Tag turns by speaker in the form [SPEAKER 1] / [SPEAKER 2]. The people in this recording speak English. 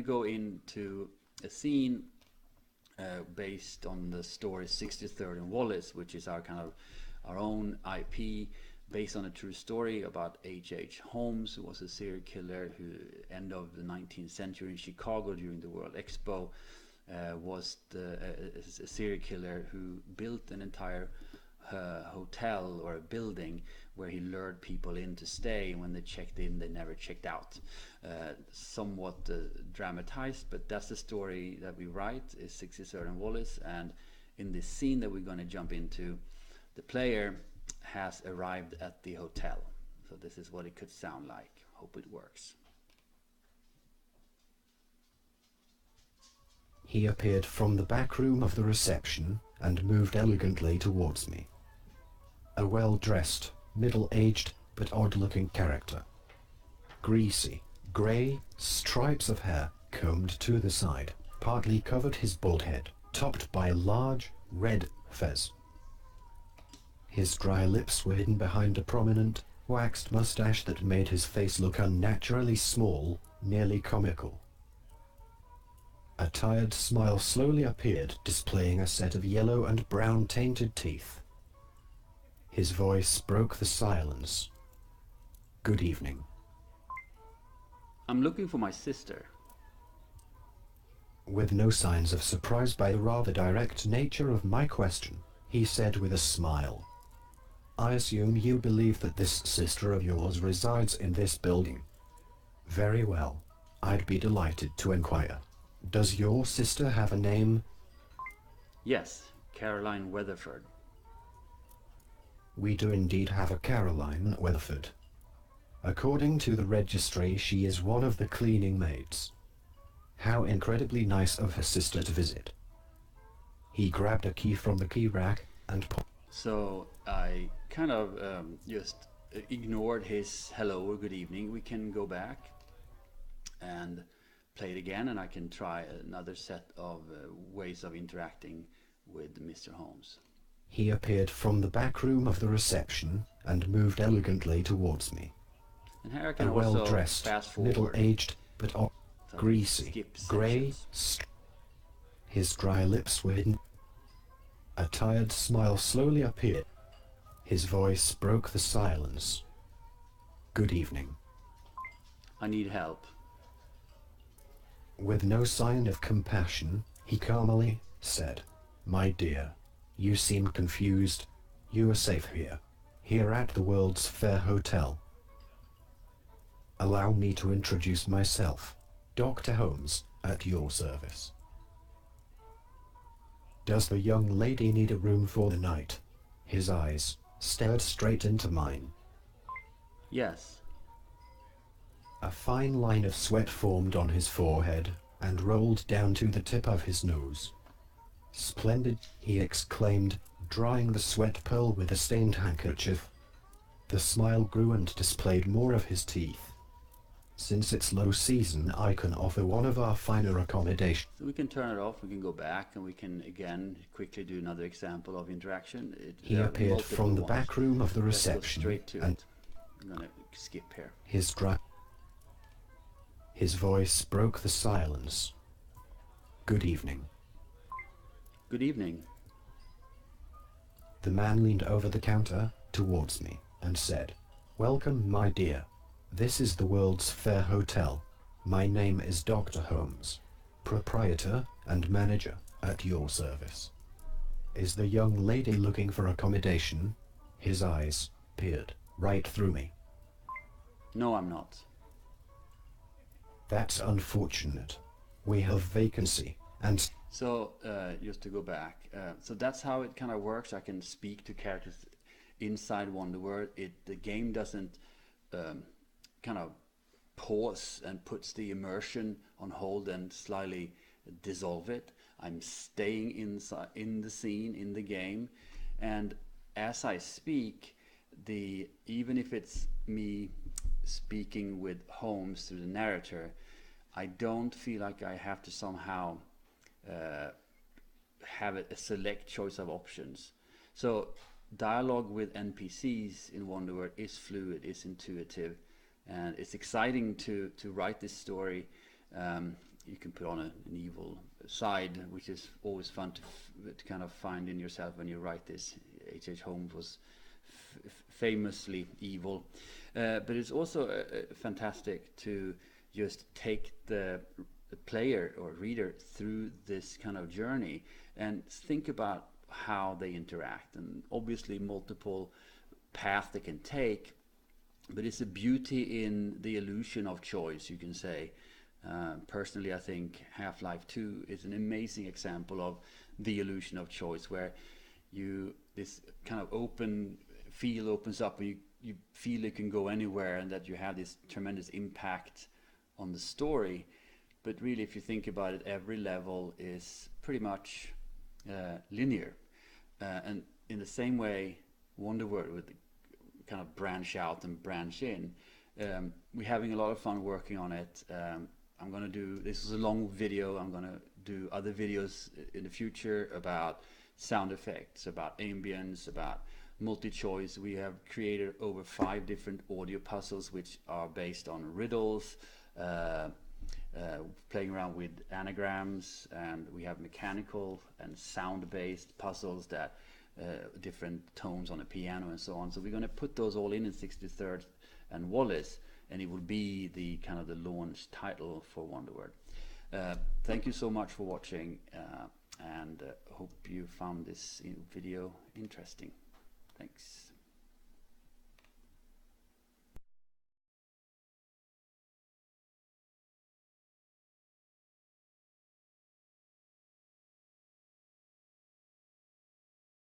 [SPEAKER 1] go into a scene based on the story 63rd and Wallace, which is our kind of our own IP based on a true story about H.H. Holmes, who was a serial killer who, end of the 19th century in Chicago during the World Expo, was a serial killer who built an entire hotel or a building where he lured people in to stay, and when they checked in they never checked out. Somewhat dramatized, but that's the story that we write, is 63rd and Wallace. And in this scene that we're going to jump into, the player has arrived at the hotel. So this is what it could sound like. Hope it works.
[SPEAKER 2] He appeared from the back room of the reception and moved elegantly towards me. A well-dressed, middle-aged, but odd-looking character. Greasy, grey stripes of hair combed to the side, partly covered his bald head, topped by a large, red fez. His dry lips were hidden behind a prominent, waxed mustache that made his face look unnaturally small, nearly comical. A tired smile slowly appeared, displaying a set of yellow and brown tainted teeth. His voice broke the silence. Good evening.
[SPEAKER 1] I'm looking for my sister.
[SPEAKER 2] With no signs of surprise by the rather direct nature of my question, he said with a smile, I assume you believe that this sister of yours resides in this building. Very well. I'd be delighted to inquire. Does your sister have a name?
[SPEAKER 1] Yes, Caroline Weatherford.
[SPEAKER 2] We do indeed have a Caroline Weatherford. According to the registry, she is one of the cleaning maids. How incredibly nice of her sister to visit. He grabbed a key from the key rack and
[SPEAKER 1] So I kind of just ignored his hello or good evening. We can go back and play it again, and I can try another set of ways of interacting with Mr. Holmes.
[SPEAKER 2] He appeared from the back room of the reception and moved elegantly towards me.
[SPEAKER 1] And here I can
[SPEAKER 2] A
[SPEAKER 1] also
[SPEAKER 2] well-dressed,
[SPEAKER 1] fast forward.
[SPEAKER 2] middle-aged, but greasy, grey, his dry lips were hidden. A tired smile slowly appeared. His voice broke the silence. Good evening.
[SPEAKER 1] I need help.
[SPEAKER 2] With no sign of compassion, he calmly said, My dear, you seem confused. You are safe here at the World's Fair Hotel. Allow me to introduce myself, Dr. Holmes, at your service. Does the young lady need a room for the night? His eyes stared straight into mine.
[SPEAKER 1] Yes.
[SPEAKER 2] A fine line of sweat formed on his forehead and rolled down to the tip of his nose. Splendid, he exclaimed, drying the sweat pearl with a stained handkerchief. The smile grew and displayed more of his teeth. Since it's low season, I can offer one of our finer accommodations.
[SPEAKER 1] So we can turn it off, we can go back, and we can again quickly do another example of interaction.
[SPEAKER 2] He appeared from the back room of the reception.
[SPEAKER 1] Let's go straight to it. I'm gonna skip here.
[SPEAKER 2] His voice broke the silence. Good evening.
[SPEAKER 1] Good evening.
[SPEAKER 2] The man leaned over the counter towards me and said, Welcome, my dear. This is the World's Fair Hotel. My name is Dr. Holmes, proprietor and manager at your service. Is the young lady looking for accommodation? His eyes peered right through me.
[SPEAKER 1] No, I'm not.
[SPEAKER 2] That's unfortunate. We have vacancy and...
[SPEAKER 1] So, just to go back, so that's how it kind of works. I can speak to characters inside Wanderword. The game doesn't kind of pause and puts the immersion on hold and slightly dissolve it. I'm staying inside in the scene, in the game, and as I speak, even if it's me speaking with Holmes through the narrator, I don't feel like I have to somehow have a select choice of options. So dialogue with NPCs in Wanderword is fluid, is intuitive, and it's exciting to write this story you can put on an evil side, which is always fun to kind of find in yourself when you write this. H.H. Holmes was famously evil, but it's also fantastic to just take the player or reader through this kind of journey and think about how they interact, and obviously multiple paths they can take, but it's a beauty in the illusion of choice, you can say. Personally, I think Half-Life 2 is an amazing example of the illusion of choice, where this kind of open field opens up and you feel it can go anywhere, and that you have this tremendous impact on the story. But really, if you think about it, every level is pretty much linear, and in the same way Wanderword would kind of branch out and branch in. We're having a lot of fun working on it. I'm going to do, this is a long video, I'm going to do other videos in the future about sound effects, about ambience, about multi-choice. We have created over 5 different audio puzzles which are based on riddles, playing around with anagrams, and we have mechanical and sound-based puzzles that different tones on a piano and so on. So we're going to put those all in 63rd and Wallace, and it will be the kind of the launch title for Wanderword. Thank you so much for watching, and hope you found this video interesting. Thanks.